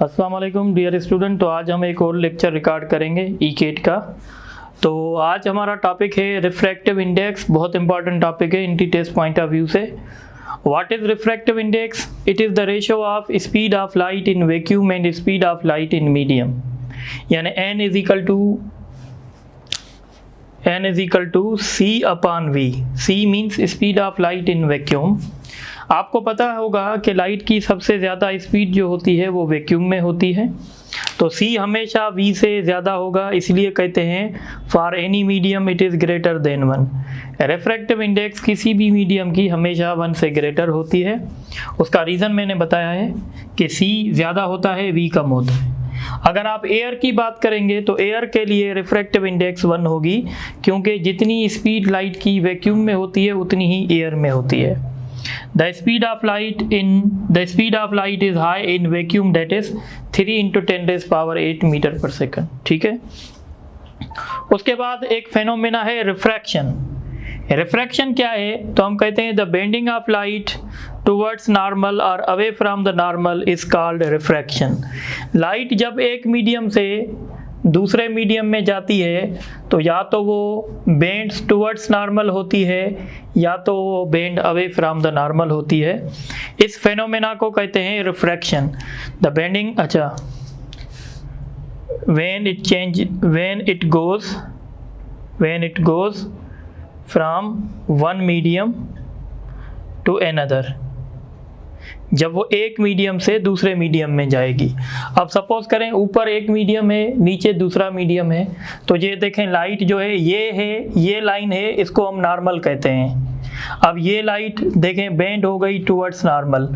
अस्सलाम वालेकुम dear student. तो आज हम एक और लेक्चर रिकॉर्ड करेंगे ई-केट का। तो आज हमारा टॉपिक है रिफ्रैक्टिव इंडेक्स। बहुत इंपॉर्टेंट टॉपिक है any test point of view से। What is refractive index? It is the ratio of speed of light in vacuum and speed of light in medium, यानी n is equal to C upon V। C means speed of light in vacuum. आपको पता होगा कि light की सबसे ज़्यादा speed जो होती है वो वैक्यूम में होती है, तो C हमेशा V से ज़्यादा होगा, इसलिए कहते हैं for any medium it is greater than 1। Refractive index किसी भी मीडियम की हमेशा 1 से ग्रेटर होती है। उसका रीज़न मैंने बताया है कि C ज़्यादा होता है, V कम होता है। अगर आप एयर की बात करेंगे तो एयर के लिए रिफ्रैक्टिव इंडेक्स 1 होगी, क्योंकि जितनी स्पीड लाइट की वैक्यूम में होती है उतनी ही एयर में होती है। The speed of light is high in vacuum, that is 3 × 10⁻⁸ metre पर सेकंड। ठीक है। उसके बाद एक फेनोमेना है रिफ्रैक्शन। रिफ्रैक्शन क्या है? तो हम कहते हैं the bending of light towards normal और away from the normal is called refraction. Light जब एक मीडियम से दूसरे मीडियम में जाती है तो या तो वो बेंड्स टूवर्ड्स नॉर्मल होती है या तो वो bend away from the normal होती है। इस फेनोमेना को कहते हैं refraction. The bending when it goes from one medium to another, जब वो एक मीडियम से दूसरे मीडियम में जाएगी। अब सपोज करें ऊपर एक मीडियम है, नीचे दूसरा मीडियम है, तो ये देखें लाइट जो है ये लाइन है, इसको हम नॉर्मल कहते हैं। अब ये लाइट देखें बेंड हो गई टूवर्ड्स नॉर्मल,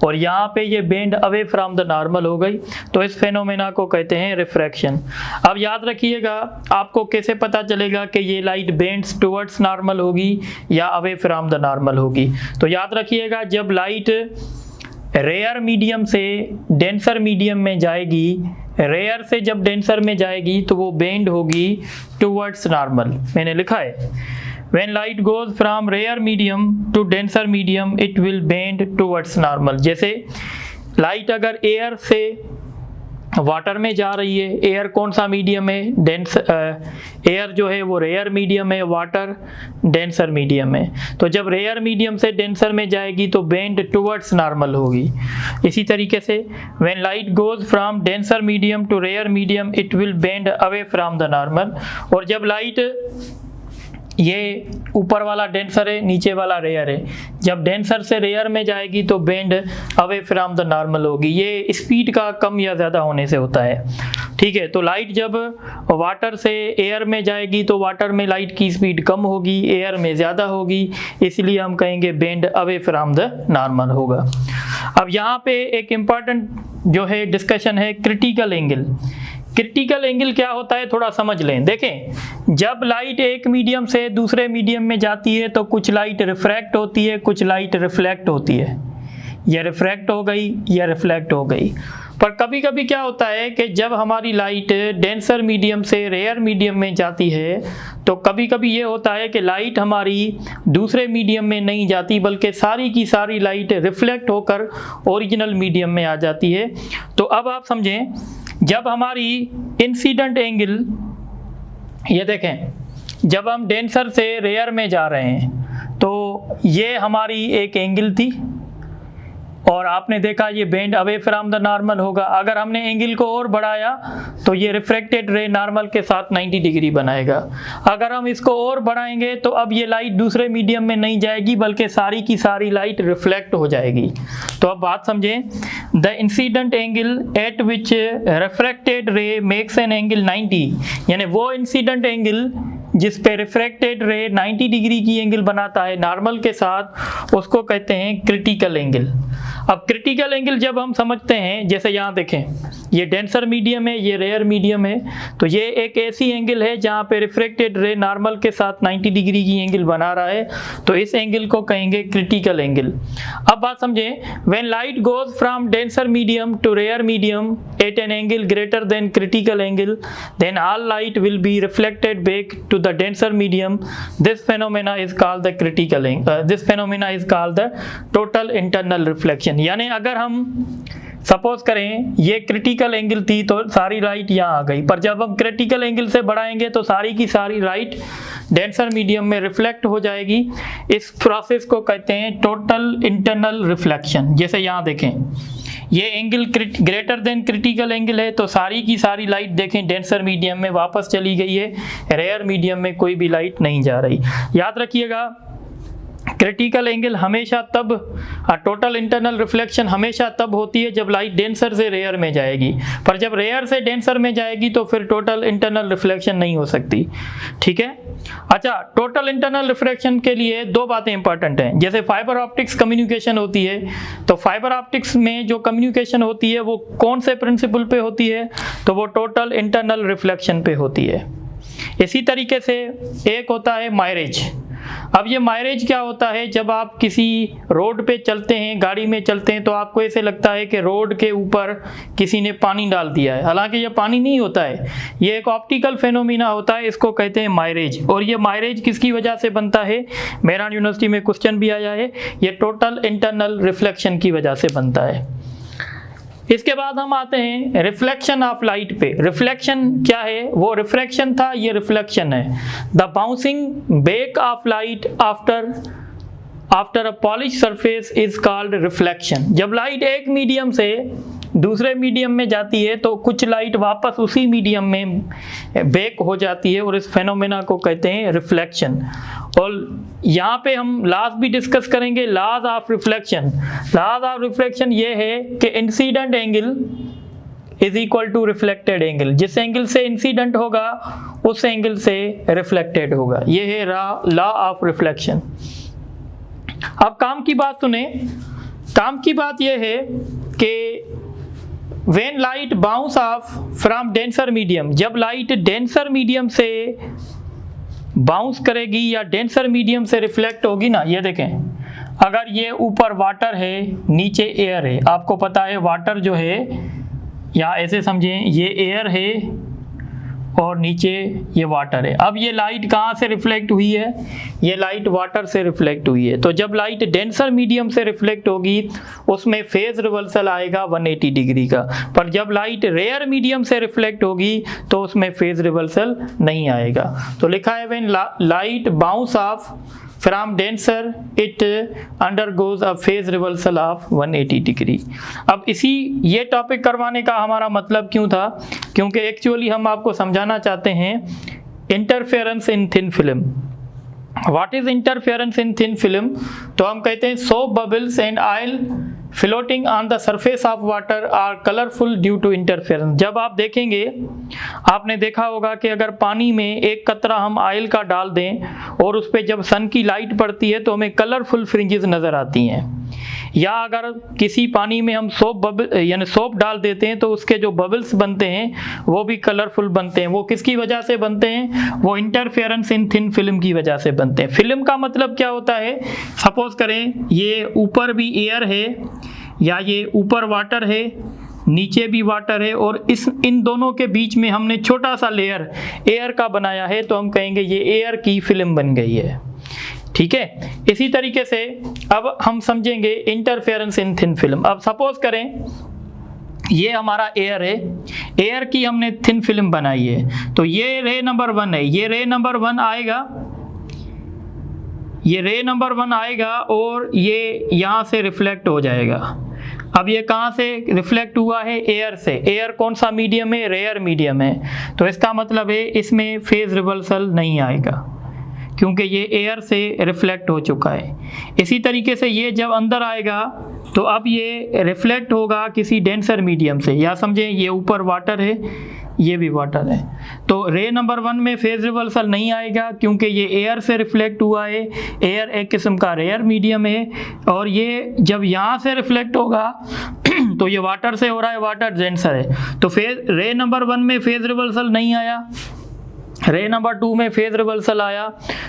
और यहाँ पे ये bend away from the normal हो गई, तो इस फेनोमेना को कहते हैं रिफ्रैक्शन। अब याद रखिएगा, आपको कैसे पता चलेगा कि ये लाइट बेंड्स टूवर्ड्स नॉर्मल होगी या अवे फ्रॉम द नॉर्मल होगी? तो याद रखिएगा, जब लाइट रेयर मीडियम से डेंसर मीडियम में जाएगी, रेयर से जब डेंसर में जाएगी तो वो बेंड होगी टूवर्ड्स नॉर्मल। मैंने लिखा है When light goes from rare medium to denser medium, it will bend towards normal। जैसे लाइट अगर एयर से वाटर में जा रही है, एयर कौन सा मीडियम है? डेंस। एयर जो है वो रेयर मीडियम है, वाटर डेंसर मीडियम है। तो जब रेयर मीडियम से डेंसर में जाएगी तो बेंड टुवर्ड्स नॉर्मल होगी। इसी तरीके से when light goes from denser medium to rarer medium it will bend away from the normal. और जब लाइट, ये ऊपर वाला डेंसर है, नीचे वाला रेयर है, जब डेंसर से रेयर में जाएगी तो bend away from the normal होगी। ये स्पीड का कम या ज़्यादा होने से होता है। ठीक है। तो लाइट जब वाटर से एयर में जाएगी तो वाटर में लाइट की स्पीड कम होगी, एयर में ज़्यादा होगी, इसलिए हम कहेंगे bend away from the normal होगा। अब यहाँ पे एक इम्पॉर्टेंट जो है डिस्कशन है क्रिटिकल एंगल। क्रिटिकल एंगल क्या होता है थोड़ा समझ लें। देखें, जब लाइट एक मीडियम से दूसरे मीडियम में जाती है तो कुछ लाइट रिफ्रैक्ट होती है, कुछ लाइट रिफ्लेक्ट होती है। या रिफ्रैक्ट हो गई या रिफ्लेक्ट हो गई। पर कभी कभी क्या होता है कि जब हमारी लाइट डेंसर मीडियम से रेयर मीडियम में जाती है तो कभी कभी ये होता है कि लाइट हमारी दूसरे मीडियम में नहीं जाती, बल्कि सारी की सारी लाइट रिफ्लेक्ट होकर ओरिजिनल मीडियम में आ जाती है। तो अब आप समझें, जब हमारी इंसिडेंट एंगल, ये देखें, जब हम डेंसर से रेयर में जा रहे हैं तो ये हमारी एक एंगल थी और आपने देखा ये bend away from the normal होगा। अगर हमने एंगल को और बढ़ाया तो ये रिफ्रैक्टेड रे नॉर्मल के साथ 90 डिग्री बनाएगा। अगर हम इसको और बढ़ाएंगे तो अब ये लाइट दूसरे मीडियम में नहीं जाएगी, बल्कि सारी की सारी लाइट रिफ्लेक्ट हो जाएगी। तो अब बात समझें, the incident angle eight which refracted रे मेक्स एन एंगल 90, यानी वो इंसिडेंट एंगल जिस पे रिफ्रैक्टेड रे 90 डिग्री की एंगल बनाता है नॉर्मल के साथ, उसको कहते हैं क्रिटिकल एंगल। अब क्रिटिकल एंगल जब हम समझते हैं, जैसे यहाँ देखें, ये डेंसर मीडियम है, ये रेयर मीडियम है, तो ये एक ऐसी एंगल है जहाँ पे रिफ्रैक्टेड रे नॉर्मल के साथ 90 डिग्री की एंगल बना रहा है, तो इस एंगल को कहेंगे क्रिटिकल एंगल। अब बात समझें, when light goes from denser medium to rarer medium at an angle greater than critical angle, then all light will be reflected back to the denser medium. This phenomena is called the total internal reflection। यानी अगर हम suppose करें ये critical angle थी तो सारी light यहाँ आ गई, पर जब हम क्रिटिकल एंगल से बढ़ाएंगे तो सारी की सारी लाइट डेंसर मीडियम में रिफ्लेक्ट हो जाएगी। इस प्रोसेस को कहते हैं टोटल इंटरनल रिफ्लेक्शन। जैसे यहाँ देखें ये angle greater than critical angle है तो सारी की सारी लाइट देखें डेंसर मीडियम में वापस चली गई है, रेयर मीडियम में कोई भी लाइट नहीं जा रही। याद रखिएगा क्रिटिकल एंगल हमेशा तब, टोटल इंटरनल रिफ्लेक्शन हमेशा तब होती है जब लाइट डेंसर से रेयर में जाएगी, पर जब रेयर से डेंसर में जाएगी तो फिर टोटल इंटरनल रिफ्लेक्शन नहीं हो सकती। ठीक है, अच्छा, टोटल इंटरनल रिफ्लेक्शन के लिए दो बातें इंपॉर्टेंट हैं। जैसे फाइबर ऑप्टिक्स कम्युनिकेशन होती है तो फाइबर ऑप्टिक्स में जो कम्युनिकेशन होती है वो कौन से प्रिंसिपल पे होती है, तो वो टोटल इंटरनल रिफ्लेक्शन पे होती है। इसी तरीके से एक होता है मायरेज। अब ये मायरेज क्या होता है, जब आप किसी रोड पे चलते हैं, गाड़ी में चलते हैं तो आपको ऐसे लगता है कि रोड के ऊपर किसी ने पानी डाल दिया है, हालांकि ये पानी नहीं होता है, ये एक ऑप्टिकल फेनोमिना होता है, इसको कहते हैं मायरेज। और ये मायरेज किसकी वजह से बनता है, मेरठ यूनिवर्सिटी में क्वेश्चन भी आया है, ये टोटल इंटरनल रिफ्लेक्शन की वजह से बनता है। इसके बाद हम आते हैं रिफ्लेक्शन ऑफ लाइट पे। रिफ्लेक्शन क्या है, वो रिफ्रैक्शन था, ये रिफ्लेक्शन है। The bouncing back of light after a polish surface is called reflection. जब लाइट एक मीडियम से दूसरे मीडियम में जाती है तो कुछ लाइट वापस उसी मीडियम में बैक हो जाती है और इस फेनोमेना को कहते हैं रिफ्लेक्शन। और यहाँ पे हम लॉज भी डिस्कस करेंगे, laws of reflection. Laws of reflection ये है कि incident angle is equal to reflected angle. जिस एंगल से इंसिडेंट होगा उस एंगल से रिफ्लेक्टेड होगा, ये है लॉ ऑफ रिफ्लेक्शन। अब काम की बात सुने। काम की बात यह है कि when light bounce off from denser medium, जब लाइट डेंसर मीडियम से बाउंस करेगी या डेंसर मीडियम से रिफ्लेक्ट होगी ना, ये देखें, अगर ये ऊपर वाटर है नीचे एयर है, आपको पता है वाटर जो है, या ऐसे समझें ये एयर है और नीचे ये वाटर है। अब ये लाइट कहाँ से रिफ्लेक्ट हुई है, ये लाइट वाटर से रिफ्लेक्ट हुई है। तो जब लाइट डेंसर मीडियम से रिफ्लेक्ट होगी उसमें फेज रिवर्सल आएगा 180 डिग्री का, पर जब लाइट रेयर मीडियम से रिफ्लेक्ट होगी तो उसमें फेज रिवर्सल नहीं आएगा। तो लिखा है when light bounce off from denser it undergoes a phase reversal of 180 degree. अब ये टॉपिक करवाने का हमारा मतलब क्यों था, क्योंकि एक्चुअली हम आपको समझाना चाहते हैं interference in thin film. What is interference in thin film, तो हम कहते हैं soap bubbles and oil floating on the surface of water are colourful due to interference. जब आप देखेंगे, आपने देखा होगा कि अगर पानी में एक कतरा हम ऑयल का डाल दें और उस पर जब सन की लाइट पड़ती है तो हमें कलरफुल फ्रिंजेस नज़र आती हैं। या अगर किसी पानी में हम सोप डाल देते हैं तो उसके जो बबल्स बनते हैं वो भी कलरफुल बनते हैं। वो किसकी वजह से बनते हैं, वो इंटरफेरेंस इन थिन फिल्म की वजह से बनते हैं। फिल्म का मतलब क्या होता है, सपोज करें ये ऊपर भी एयर है या ये ऊपर वाटर है, नीचे भी वाटर है, और इन दोनों के बीच में हमने छोटा सा लेयर एयर का बनाया है, तो हम कहेंगे ये एयर की फिल्म बन गई है। ठीक है, इसी तरीके से अब हम समझेंगे इंटरफेरेंस इन थिन फिल्म। अब सपोज करें ये हमारा एयर है, एयर की हमने थिन फिल्म बनाई है, तो ये रे नंबर 1 है, ये रे नंबर 1 आएगा, ये रे नंबर 1 आएगा और ये यहाँ से रिफ्लेक्ट हो जाएगा। अब ये कहाँ से रिफ्लेक्ट हुआ है, एयर से। एयर कौन सा मीडियम है, रेयर मीडियम है, तो इसका मतलब है इसमें फेज रिवर्सल नहीं आएगा क्योंकि ये एयर से रिफ्लेक्ट हो चुका है। इसी तरीके से ये जब अंदर आएगा तो अब ये रिफ्लेक्ट होगा किसी डेंसर मीडियम से, या समझें ये ऊपर वाटर है, ये भी वाटर है, तो रे नंबर 1 में फेज रिवर्सल नहीं आएगा क्योंकि ये एयर से रिफ्लेक्ट हुआ है। एयर एक किस्म का रेयर मीडियम है, और ये जब यहाँ से रिफ्लेक्ट होगा तो ये वाटर से हो रहा है, वाटर डेंसर है, तो रे नंबर 1 में फेज रिवर्सल नहीं आया। रे नंबर 2 में फेज रिवर्सल आया,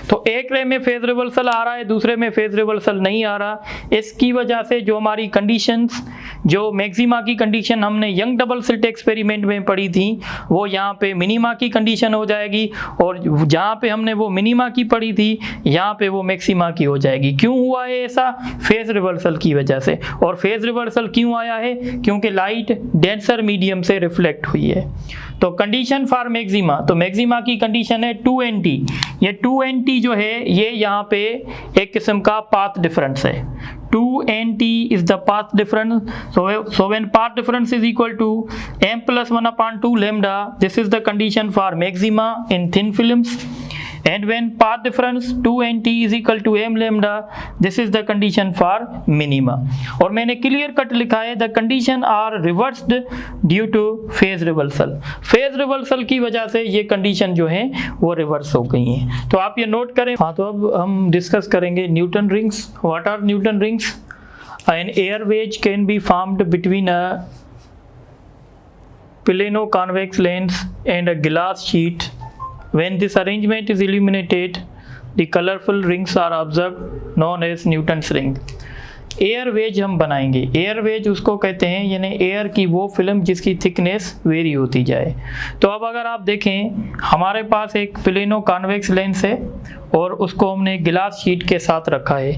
तो एक रे में फेज रिवर्सल आ रहा है, दूसरे में फेज रिवर्सल नहीं आ रहा। इसकी वजह से जो हमारी कंडीशंस, जो मैक्सिमा की कंडीशन हमने यंग डबल स्लिट एक्सपेरिमेंट में पढ़ी थी, वो यहाँ पे मिनिमा की कंडीशन हो जाएगी, और जहाँ पे हमने वो मिनिमा की पढ़ी थी यहाँ पे वो मैक्सिमा की हो जाएगी। क्यों हुआ है ऐसा? फेज रिवर्सल की वजह से। और फेज रिवर्सल क्यों आया है? क्योंकि लाइट डेंसर मीडियम से रिफ्लेक्ट हुई है। तो कंडीशन फॉर मैक्सिमा, तो मैक्सिमा की कंडीशन है 2nt। ये 2nt जो है ये यहाँ पे एक किस्म का पाथ डिफरेंस है। 2nt is the path difference. So when path difference is equal to m plus 1/2 lambda, this is the condition for maxima in thin films. And when path difference 2nt is equal to m lambda, this is the condition for minima. और मैंने clear cut लिखा है the condition are reversed due to phase reversal. phase reversal की वजह से ये condition जो है वो रिवर्स हो गई है। तो आप ये नोट करें। हाँ, तो अब हम डिस्कस करेंगे Newton rings. What are Newton rings? An air wedge can be formed between a plano-convex lens and a glass sheet. When this arrangement is illuminated, the colorful rings are observed, known as Newton's ring. Air wedge हम बनाएंगे। Air veg उसको कहते हैं, यानी air की वो film जिसकी thickness very होती जाए। तो अब अगर आप देखें, हमारे पास एक प्लेनो कॉन्वेक्स लेंस है और उसको हमने गिलास शीट के साथ रखा है।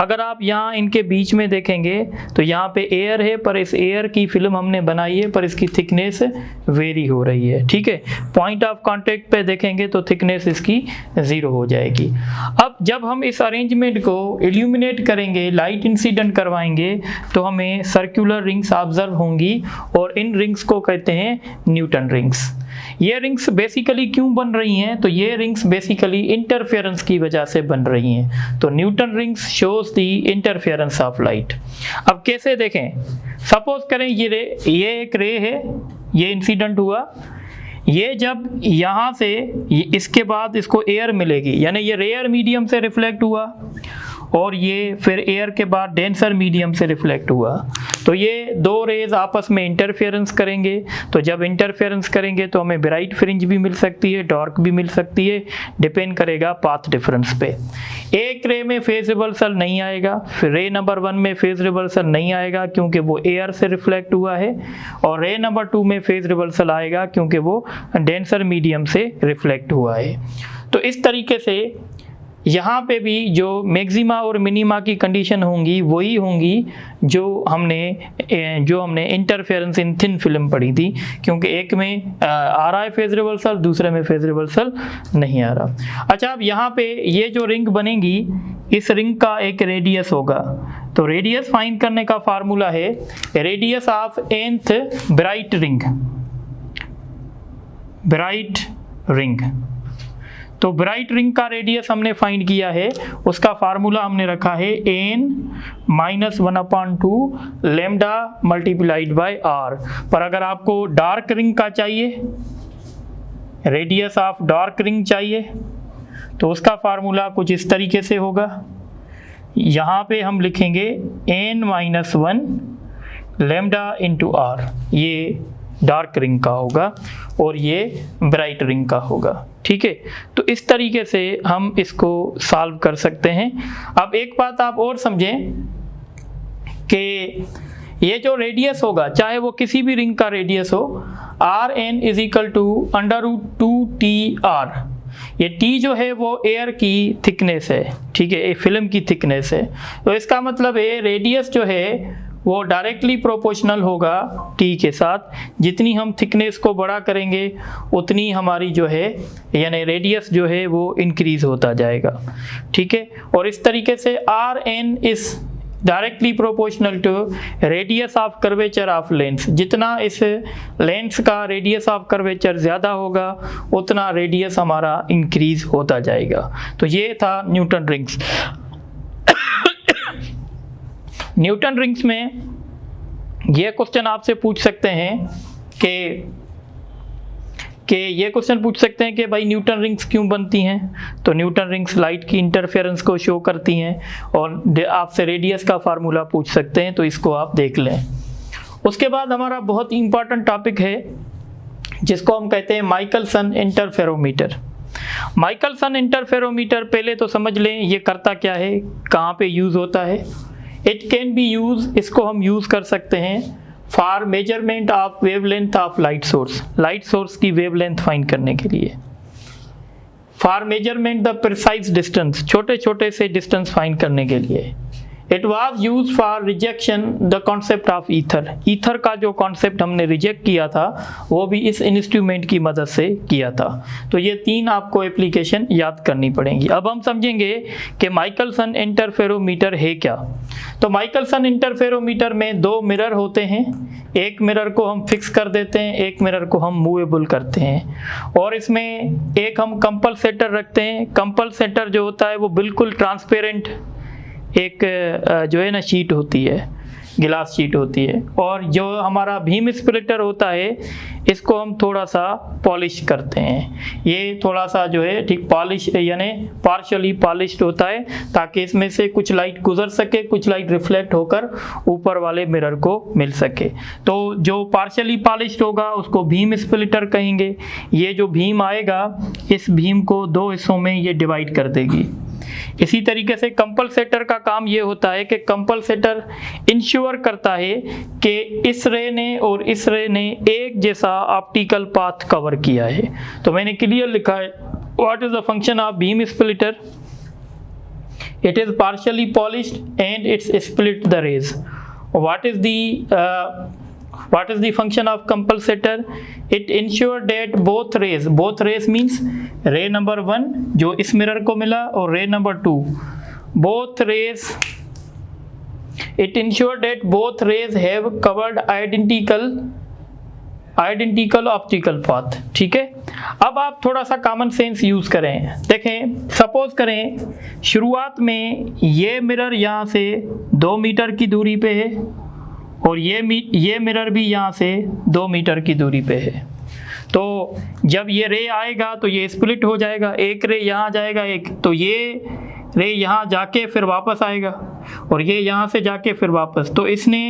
अगर आप यहाँ इनके बीच में देखेंगे तो यहाँ पे एयर है, पर इस एयर की फिल्म हमने बनाई है, पर इसकी थिकनेस वेरी हो रही है। ठीक है, पॉइंट ऑफ कांटेक्ट पे देखेंगे तो थिकनेस इसकी 0 हो जाएगी। अब जब हम इस अरेंजमेंट को इल्यूमिनेट करेंगे, लाइट इंसिडेंट करवाएंगे, तो हमें सर्कुलर रिंग्स ऑब्जर्व होंगी, और इन रिंग्स को कहते हैं न्यूटन रिंग्स। ये रिंग्स बेसिकली क्यों बन रही हैं? तो ये रिंग्स बेसिकली इंटरफेरेंस की वजह से बन रही हैं। तो Newton rings shows the interference of light. अब कैसे देखें, सपोज करें ये एक रे है, ये इंसिडेंट हुआ, ये जब यहाँ से इसके बाद इसको एयर मिलेगी, यानी ये रेयर मीडियम से रिफ्लेक्ट हुआ, और ये फिर एयर के बाद डेंसर मीडियम से रिफ्लेक्ट हुआ, तो ये दो रेज आपस में इंटरफेरेंस करेंगे। तो जब इंटरफेरेंस करेंगे तो हमें ब्राइट फ्रिंज भी मिल सकती है, डार्क भी मिल सकती है, डिपेंड करेगा पाथ डिफरेंस पे। एक रे में फेज रिवर्सल नहीं आएगा, फिर रे नंबर 1 में फेज रिवर्सल नहीं आएगा क्योंकि वो एयर से रिफ्लेक्ट हुआ है, और रे नंबर 2 में फेज रिवर्सल आएगा क्योंकि वो डेंसर मीडियम से रिफ्लेक्ट हुआ है। तो इस तरीके से यहाँ पे भी जो मैक्सिमा और मिनिमा की कंडीशन होंगी वही होंगी जो हमने इंटरफेरेंस इन थिन फिल्म पढ़ी थी, क्योंकि एक में आ रहा है फेज रिवर्सल, दूसरे में फेज रिवर्सल नहीं आ रहा। अच्छा, अब यहाँ पे ये जो रिंग बनेगी, इस रिंग का एक रेडियस होगा। तो रेडियस फाइंड करने का फार्मूला है radius of nth bright ring. तो ब्राइट रिंग का रेडियस हमने फाइंड किया है, उसका फार्मूला हमने रखा है n-1/2 lambda multiplied by r। पर अगर आपको डार्क रिंग का चाहिए, रेडियस ऑफ डार्क रिंग चाहिए, तो उसका फार्मूला कुछ इस तरीके से होगा। यहाँ पे हम लिखेंगे n-1 लैम्डा इंटू r, ये डार्क रिंग का होगा और ये ब्राइट रिंग का होगा। ठीक है, तो इस तरीके से हम इसको सॉल्व कर सकते हैं। अब एक बात आप और समझें कि ये जो रेडियस होगा, चाहे वो किसी भी रिंग का रेडियस हो, Rn is equal to √2TR। ये T जो है वो एयर की थिकनेस है, ठीक है, फिल्म की थिकनेस है। तो इसका मतलब है रेडियस जो है वो डायरेक्टली प्रोपोर्शनल होगा T के साथ। जितनी हम थिकनेस को बड़ा करेंगे उतनी हमारी जो है, यानी रेडियस जो है वो इंक्रीज होता जाएगा। ठीक है, और इस तरीके से Rn is directly proportional to radius of curvature of lens. जितना इस लेंस का रेडियस ऑफ कर्वेचर ज़्यादा होगा उतना रेडियस हमारा इंक्रीज होता जाएगा। तो ये था न्यूटन रिंग्स। न्यूटन रिंग्स में ये क्वेश्चन आपसे पूछ सकते हैं कि भाई न्यूटन रिंग्स क्यों बनती हैं? तो न्यूटन रिंग्स लाइट की इंटरफेरेंस को शो करती हैं, और आपसे रेडियस का फार्मूला पूछ सकते हैं, तो इसको आप देख लें। उसके बाद हमारा बहुत इंपॉर्टेंट टॉपिक है जिसको हम कहते हैं माइकलसन इंटरफेरोमीटर। माइकलसन इंटरफेरोमीटर पहले तो समझ लें ये करता क्या है, कहाँ पे यूज़ होता है। इट कैन बी यूज, इसको हम यूज़ कर सकते हैं for measurement of wavelength of light source, light source की वेवलेंथ फाइंड करने के लिए। For measurement the precise distance, छोटे छोटे से डिस्टेंस फाइंड करने के लिए। It was use for rejection the concept of ether, ether का जो कॉन्सेप्ट हमने रिजेक्ट किया था वो भी इस इंस्ट्रूमेंट की मदद से किया था। तो ये 3 आपको एप्लीकेशन याद करनी पड़ेंगी। अब हम समझेंगे कि माइकलसन इंटरफेरोमीटर है क्या। तो माइकलसन इंटरफेरोमीटर में 2 मिरर होते हैं, एक मिरर को हम फिक्स कर देते हैं, एक मिरर को हम मूवेबल करते हैं, और इसमें एक हम कंपलसेटर रखते हैं। कंपलसेटर जो होता है वो बिल्कुल ट्रांसपेरेंट एक जो है ना शीट होती है, गिलास शीट होती है, और जो हमारा बीम स्प्लिटर होता है इसको हम थोड़ा सा पॉलिश करते हैं। ये थोड़ा सा जो है ठीक पॉलिश यानी पार्शियली पॉलिश्ड होता है ताकि इसमें से कुछ लाइट गुजर सके, कुछ लाइट रिफ्लेक्ट होकर ऊपर वाले मिरर को मिल सके। तो जो पार्शियली पॉलिश्ड होगा उसको बीम स्प्लिटर कहेंगे। ये जो बीम आएगा इस बीम को 2 हिस्सों में ये डिवाइड कर देगी। इसी तरीके से कंपलसेटर का काम ये होता है कि कंपलसेटर इंश्योर करता है कि इस रे ने और इस रे ने एक जैसा ऑप्टिकल पाथ कवर किया है। तो मैंने क्लियर लिखा है what is the function of beam splitter, it is partially polished and its split the rays. What is the function of compensator? It ensure that both rays means ray number 1 जो इस mirror को मिला और ray number 2, both rays, it ensure that both rays have covered identical optical path। ठीक है, अब आप थोड़ा सा कॉमन सेंस यूज करें। देखें, सपोज करें शुरुआत में ये मिरर यहाँ से 2 मीटर की दूरी पे है और ये मिरर भी यहाँ से 2 मीटर की दूरी पे है। तो जब ये रे आएगा तो ये स्प्लिट हो जाएगा, एक रे यहाँ जाएगा, एक तो ये रे यहाँ जाके फिर वापस आएगा और ये यहाँ से जाके फिर वापस। तो इसने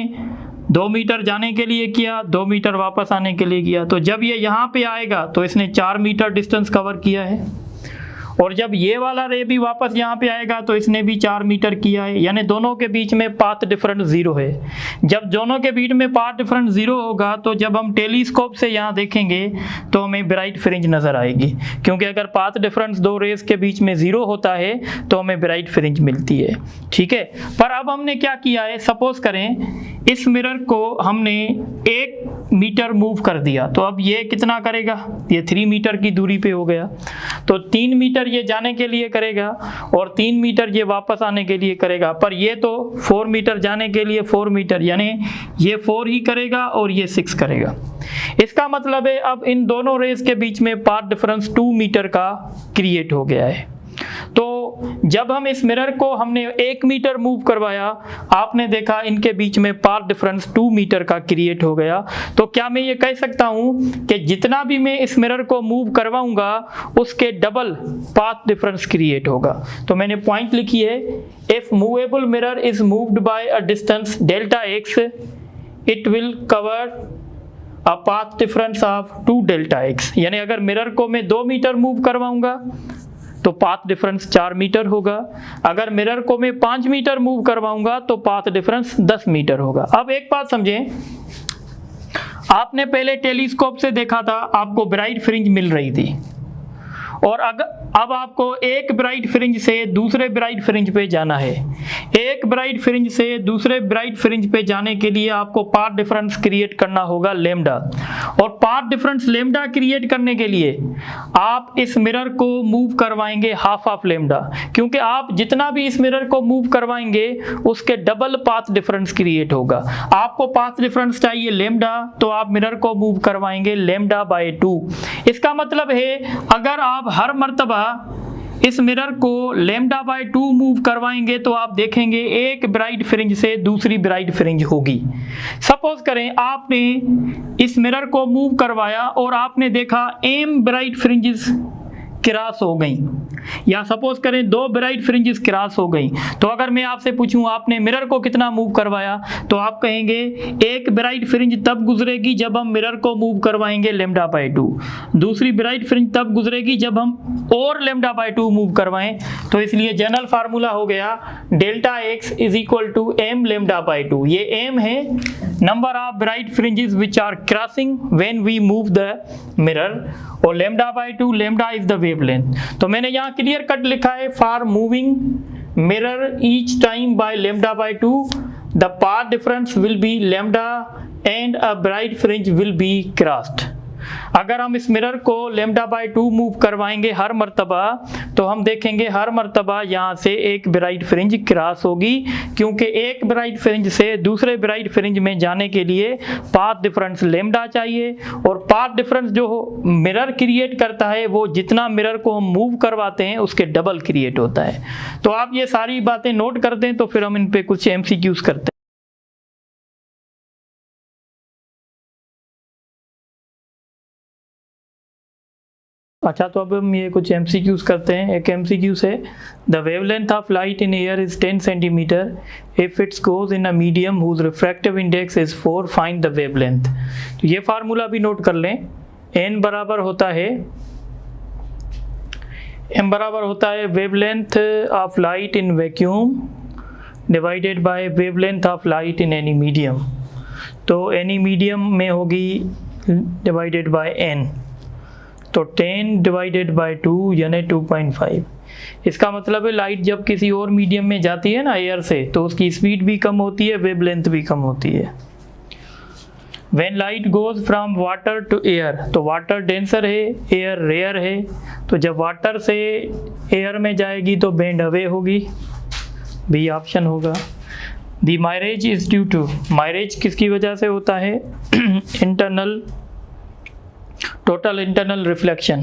2 मीटर जाने के लिए किया, 2 मीटर वापस आने के लिए किया। तो जब ये यहाँ पे आएगा तो इसने 4 मीटर डिस्टेंस कवर किया है, और जब ये वाला रे भी वापस यहाँ पे आएगा तो इसने भी 4 मीटर किया है, यानी दोनों के बीच में पाथ डिफरेंस 0 है। जब दोनों के बीच में पाथ डिफरेंस 0 होगा तो जब हम टेलीस्कोप से यहाँ देखेंगे तो हमें ब्राइट फ्रिंज नज़र आएगी, क्योंकि अगर पाथ डिफरेंस 2 रेस के बीच में 0 होता है तो हमें ब्राइट फ्रिंज मिलती है। ठीक है, पर अब हमने क्या किया है, सपोज करें इस मिरर को हमने 1 मीटर मूव कर दिया, तो अब ये कितना करेगा, ये 3 मीटर की दूरी पे हो गया। तो 3 मीटर ये जाने के लिए करेगा और 3 मीटर ये वापस आने के लिए करेगा, पर ये तो 4 मीटर जाने के लिए 4 मीटर, यानी ये 4 ही करेगा और ये 6 करेगा। इसका मतलब है अब इन दोनों रेस के बीच में पाथ डिफरेंस 2 मीटर का क्रिएट हो गया है। तो जब हम इस मिरर को हमने 1 मीटर मूव करवाया, आपने देखा इनके बीच में पाथ डिफरेंस 2 मीटर का क्रिएट हो गया। तो क्या मैं ये कह सकता हूं कि जितना भी मैं इस मिरर को मूव करवाऊंगा उसके डबल पाथ डिफरेंस क्रिएट होगा। तो मैंने पॉइंट लिखी है, if movable mirror is moved bye a distance delta x, it will cover a path difference of 2 delta x। यानी अगर मिरर को मैं 2 मीटर मूव करवाऊंगा तो पाथ डिफरेंस 4 मीटर होगा, अगर मिरर को मैं 5 मीटर मूव करवाऊंगा तो पाथ डिफरेंस 10 मीटर होगा। अब एक बात समझें, आपने पहले टेलीस्कोप से देखा था आपको ब्राइट फ्रिंज मिल रही थी, और अब आपको एक ब्राइट फ्रिंज से दूसरे ब्राइट फ्रिंज पे जाना है। एक ब्राइट फ्रिंज से दूसरे ब्राइट फ्रिंज पे जाने के लिए आपको पाथ डिफरेंस क्रिएट करना होगा लैम्डा, और पाथ डिफरेंस लैम्डा क्रिएट करने के लिए आप इस मिरर को मूव करवाएंगे हाफ ऑफ लैम्डा, क्योंकि आप जितना भी इस मिरर को मूव करवाएंगे उसके डबल पाथ डिफरेंस क्रिएट होगा। आपको पाथ डिफरेंस चाहिए लैम्डा, तो आप मिरर को मूव करवाएंगे लैम्डा बाय 2। इसका मतलब है अगर आप हर मर्तबा इस मिरर को लैम्डा बाय 2 मूव करवाएंगे तो आप देखेंगे एक ब्राइट फ्रिंज से दूसरी ब्राइट फ्रिंज होगी। सपोज करें आपने इस मिरर को मूव करवाया और आपने देखा एम ब्राइट फ्रिंजेस क्रॉस हो गई, या सपोज करें दो ब्राइट फ्रिंजेस क्रॉस हो गई, तो अगर मैं आपसे पूछूं आपने मिरर को कितना मूव करवाया, तो आप कहेंगे एक ब्राइट फ्रिंज तब गुजरेगी जब हम मिरर को मूव करवाएंगे λ/2, दूसरी ब्राइट फ्रिंज तब गुजरेगी जब हम और λ/2 मूव करवाएं। तो इसलिए जनरल फार्मूला हो गया delta x is equal to m λ/2। ये m है number of bright fringes which are crossing when we move the mirror, और λ/2 लैम्डा इज द वेवलेंथ। तो मैंने यहाँ क्लियर कट लिखा है for moving mirror each time by λ/2 the path difference will be lambda and a bright fringe will be crossed. अगर हम इस mirror को λ/2 मूव करवाएंगे हर मर्तबा, तो हम देखेंगे हर मर्तबा यहाँ से एक ब्राइट फ्रिंज क्रॉस होगी, क्योंकि एक ब्राइट फ्रिंज से दूसरे ब्राइट फ्रिंज में जाने के लिए पाथ डिफरेंस लैम्डा चाहिए, और पाथ डिफरेंस जो मिरर क्रिएट करता है वो जितना मिरर को हम मूव करवाते हैं उसके डबल क्रिएट होता है। तो आप ये सारी बातें नोट करते हैं, तो फिर हम इन पे कुछ MCQs करते हैं। अच्छा, तो अब हम ये कुछ MCQs करते हैं। एक MCQ है the wavelength of light in air is 10 centimetre if its goes in a medium whose refractive index is 4, find the wavelength. तो ये फार्मूला भी नोट कर लें। n बराबर होता है wavelength of light in vacuum divided by wavelength of light in any medium. तो any medium में होगी डिवाइडेड बाय n, तो 10 डिवाइडेड बाय 2 यानी 2.5। इसका मतलब है लाइट जब किसी और मीडियम में जाती है ना एयर से, तो उसकी स्पीड भी कम होती है, वेवलेंथ भी कम होती है। When light goes from water to air, तो वाटर डेंसर है, एयर रेयर है, तो जब वाटर से एयर में जाएगी तो बेंड अवे होगी, बी ऑप्शन होगा। The mirage is due to, mirage किसकी वजह से होता है? Internal total internal reflection.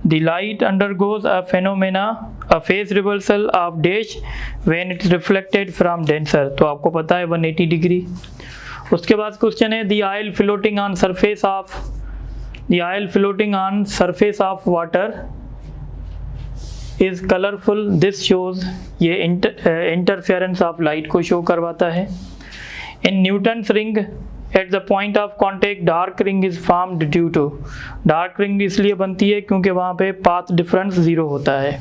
The light undergoes a phenomena, a phase reversal of dash when it's reflected from denser। तो आपको पता है 180 डिग्री। उसके बाद क्वेश्चन है the oil floating on surface of water is colorful, this shows, ये interference of light को show करवाता है। In Newton's ring at the point of contact dark ring is formed due to, dark ring इसलिए बनती है क्योंकि वहाँ पे पाथ डिफरेंस 0 होता है।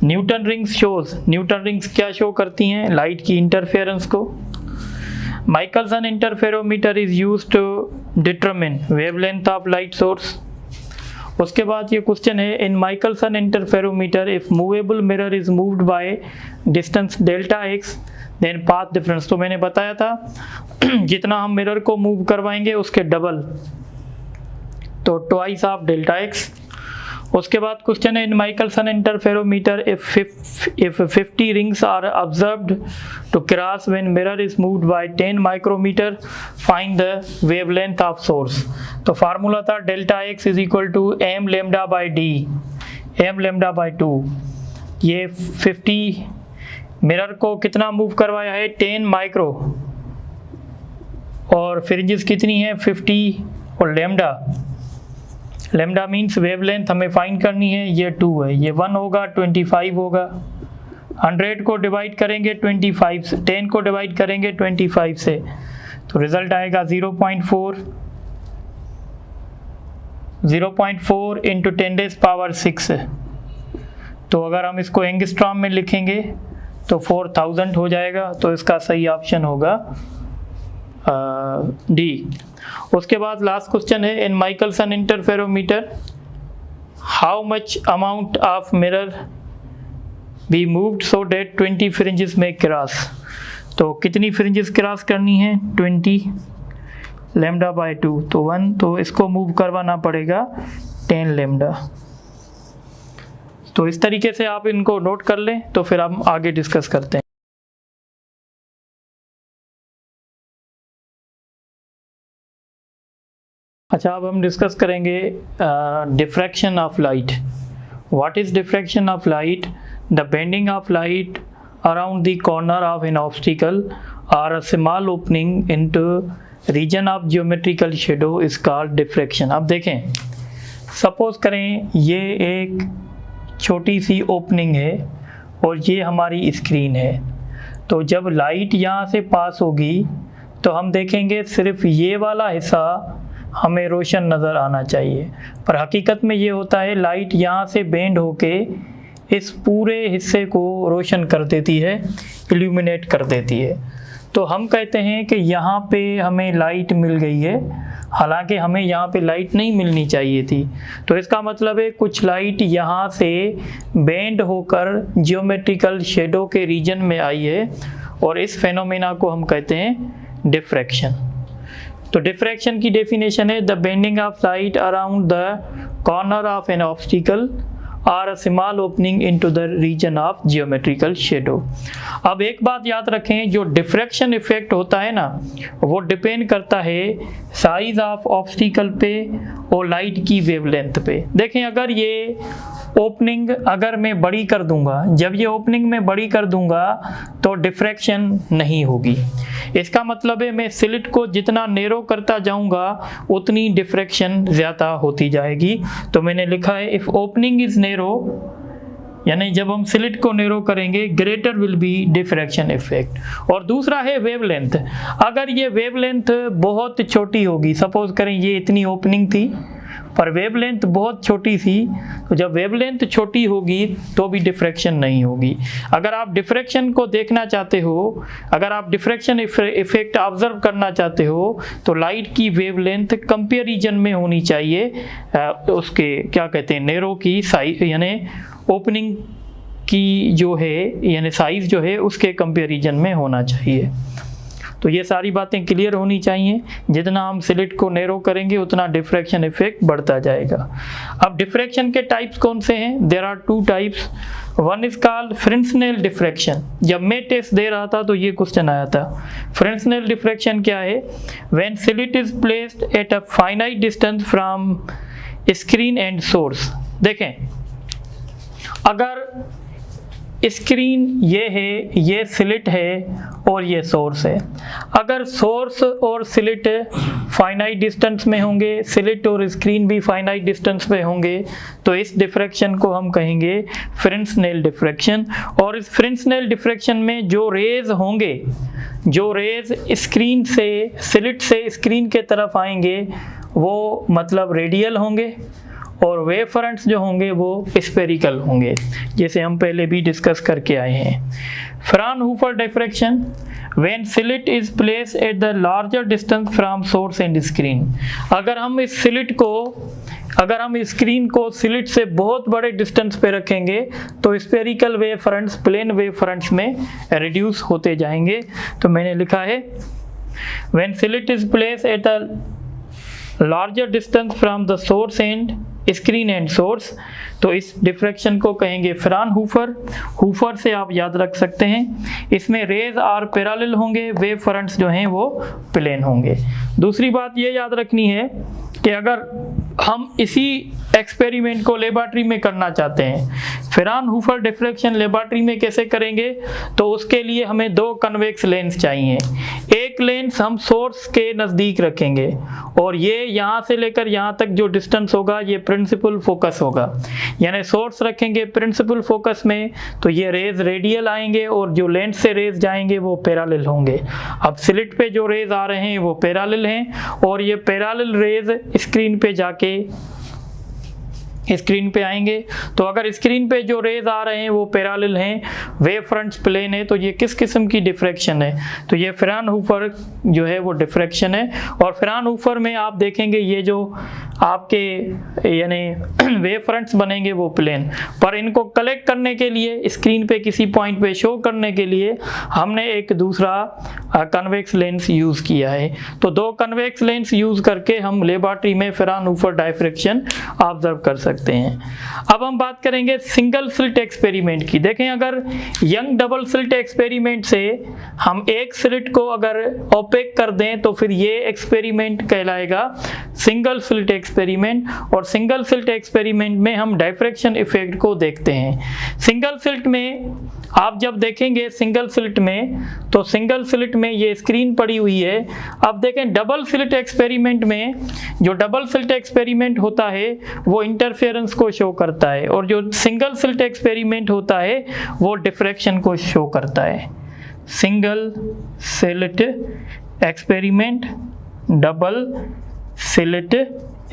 Newton rings shows, Newton rings क्या शो करती हैं? लाइट की इंटरफेरेंस को। Michelson interferometer is used to determine wavelength of light source. उसके बाद ये क्वेश्चन है in Michelson interferometer if movable mirror is moved by distance delta x then path difference. तो मैंने बताया था जितना हम मिरर को मूव करवाएंगे उसके डबल, तो ट्वाइस ऑफ डेल्टा एक्स। उसके बाद क्वेश्चन है in Michelson interferometer if 50 rings are observed to cross when mirror is moved by 10 micrometre, find the wavelength of source. तो फार्मूला था delta x is equal to m λ/d, m λ/2। ये 50 mirror को कितना move करवाया है? 10 micro, और fringes कितनी है? 50, और लैम्डा मीन्स वेवलेंथ हमें फाइंड करनी है, ये 2 है, ये 1 होगा, 25 होगा। 100 को डिवाइड करेंगे 25 से, 10 को डिवाइड करेंगे 25 से, तो रिजल्ट आएगा 0.4 इंटू 10⁻⁶। तो अगर हम इसको एंगस्ट्रॉम में लिखेंगे तो 4000 हो जाएगा, तो इसका सही ऑप्शन होगा डी। उसके बाद लास्ट क्वेश्चन है in Michelson interferometer how much amount of mirror be moved so that 20 fringes में क्रॉस। तो कितनी फ्रिंजेस क्रॉस करनी है? 20 λ/2, तो 1, तो इसको मूव करवाना पड़ेगा 10 लैम्डा। तो इस तरीके से आप इनको नोट कर लें, तो फिर हम आगे डिस्कस करते हैं। अच्छा, अब हम डिस्कस करेंगे diffraction of light. What is diffraction of light? The bending of light around the corner of an obstacle और a small opening into region of geometrical shadow is called diffraction. अब देखें, suppose करें ये एक छोटी सी opening है और ये हमारी स्क्रीन है, तो जब लाइट यहाँ से पास होगी तो हम देखेंगे सिर्फ ये वाला हिस्सा हमें रोशन नज़र आना चाहिए, पर हकीकत में ये होता है लाइट यहाँ से बेंड होके इस पूरे हिस्से को रोशन कर देती है, इल्यूमिनेट कर देती है। तो हम कहते हैं कि यहाँ पे हमें लाइट मिल गई है, हालांकि हमें यहाँ पे लाइट नहीं मिलनी चाहिए थी। तो इसका मतलब है कुछ लाइट यहाँ से बेंड होकर जियोमेट्रिकल शेडो के रीजन में आई है और इस फेनोमेना को हम कहते हैं डिफ्रैक्शन। तो डिफ्रैक्शन की डेफिनेशन है the bending of light around the corner of an obstacle और a small opening into the region of geometrical shadow. अब एक बात याद रखें, जो डिफ्रैक्शन इफेक्ट होता है ना, वो डिपेंड करता है साइज ऑफ ऑब्स्टिकल पे और लाइट की वेवलेंथ पे। देखें, अगर ये ओपनिंग अगर मैं बड़ी कर दूंगा, जब ये ओपनिंग मैं बड़ी कर दूंगा तो डिफ्रैक्शन नहीं होगी। इसका मतलब है मैं स्लिट को जितना नैरो करता जाऊंगा उतनी डिफ्रैक्शन ज़्यादा होती जाएगी। तो मैंने लिखा है इफ़ ओपनिंग इज़ नैरो, यानी जब हम स्लिट को नैरो करेंगे greater will be diffraction effect. और दूसरा है वेवलेंथ। अगर ये वेवलेंथ बहुत छोटी होगी, सपोज करें ये इतनी ओपनिंग थी पर वेवलेंथ बहुत छोटी थी, तो जब वेवलेंथ छोटी होगी तो भी डिफ्रैक्शन नहीं होगी। अगर आप डिफ्रैक्शन को देखना चाहते हो, अगर आप डिफ्रैक्शन इफेक्ट ऑब्जर्व करना चाहते हो, तो लाइट की वेवलेंथ कंपेरिजन में होनी चाहिए उसके क्या कहते हैं नैरो की साइज, यानी ओपनिंग की जो है यानी साइज जो है उसके कंपेरिजन में होना चाहिए। तो ये सारी बातें क्लियर होनी चाहिए। जितना हम स्लिट को नैरो करेंगे उतना डिफ्रैक्शन इफेक्ट बढ़ता जाएगा। अब डिफ्रैक्शन के टाइप्स कौन से हैं? There are two types. One is called Fresnel diffraction. जब मैं टेस्ट दे रहा था तो ये क्वेश्चन आया था। फ्रेंसनेल डिफ्रैक्शन क्या है? When slit is placed at a finite distance from screen and source. देखें, अगर स्क्रीन ये है, ये स्लिट है और ये सोर्स है। अगर सोर्स और स्लिट फाइनाइट डिस्टेंस में होंगे, स्लिट और स्क्रीन भी फाइनाइट डिस्टेंस में होंगे, तो इस डिफ्रैक्शन को हम कहेंगे फ्रेंसनेल डिफ्रैक्शन। और इस फ्रेंसनेल डिफ्रैक्शन में जो रेज होंगे, जो रेज स्क्रीन से स्लिट से स्क्रीन के तरफ आएंगे वो मतलब रेडियल होंगे, और वेव फ्रंट्स जो होंगे वो स्फेरिकल होंगे, जैसे हम पहले भी डिस्कस करके आए हैं। Fraunhofer diffraction, when slit is place at the larger distance from source and screen. अगर हम इस स्लिट को, अगर हम स्क्रीन को स्लिट से बहुत बड़े डिस्टेंस पे रखेंगे तो spherical wave fronts plane wave fronts में रिड्यूस होते जाएंगे। तो मैंने लिखा है when slit is place at the larger distance from the source and screen and source, तो इस डिफ्रैक्शन को कहेंगे फ्राउनहोफर। हूफर से आप याद रख सकते हैं, इसमें रेज आर पैरेलल होंगे, वेव फ्रंट्स जो हैं वो प्लेन होंगे। दूसरी बात ये याद रखनी है कि अगर हम इसी एक्सपेरिमेंट को लेबॉरेटरी में करना चाहते हैं, फ्राउनहोफर डिफ्रैक्शन लेबॉरेटरी में कैसे करेंगे, तो उसके लिए हमें दो कन्वेक्स लेंस चाहिए। एक लेंस हम सोर्स के नज़दीक रखेंगे और ये यहाँ से लेकर यहाँ तक जो डिस्टेंस होगा ये प्रिंसिपल फोकस होगा, यानी सोर्स रखेंगे प्रिंसिपल फोकस में तो ये रेज रेडियल आएंगे और जो लेंस से रेज जाएंगे वो पैरेलल होंगे। अब स्लिट पे जो रेज आ रहे हैं वो पैरेलल हैं और ये पैरेलल रेज स्क्रीन पे जाके स्क्रीन पे आएंगे। तो अगर स्क्रीन पे जो रेज आ रहे हैं वो पैरेलल हैं, वेव फ्रंट्स प्लेन है, तो ये किस किस्म की डिफ्रैक्शन है? तो ये फ्राउनहोफर जो है वो डिफ्रैक्शन है। और फ्राउनहोफर में आप देखेंगे ये जो आपके यानी वेव फ्रंट्स बनेंगे वो प्लेन, पर इनको कलेक्ट करने के लिए स्क्रीन पे किसी पॉइंट पे शो करने के लिए हमने एक दूसरा कन्वेक्स लेंस यूज़ किया है। तो दो कन्वेक्स लेंस यूज़ करके हम लेबॉरेटरी में फ्राउनहोफर डिफ्रैक्शन ऑब्जर्व कर सकते हैं। अब हम बात करेंगे सिंगल स्लिट एक्सपेरिमेंट की। देखें, अगर यंग डबल स्लिट एक्सपेरिमेंट से हम एक स्लिट को अगर ओपेक कर दें तो फिर ये एक्सपेरिमेंट कहलाएगा सिंगल स्लिट एक्सपेरिमेंट और सिंगल स्लिट एक्सपेरिमेंट में हम डायफ्रैक्शन इफेक्ट को देखते हैं। सिंगल स्लिट में आप जब देखेंगे सिंगल स्लिट में, तो सिंगल स्लिट में ये स्क्रीन पड़ी हुई है। अब देखें डबल स्लिट एक्सपेरिमेंट में, जो डबल स्लिट एक्सपेरिमेंट होता है वो इंटरफेरेंस को शो करता है और जो सिंगल स्लिट एक्सपेरिमेंट होता है वो डिफ्रैक्शन को शो करता है। Single slit experiment, double slit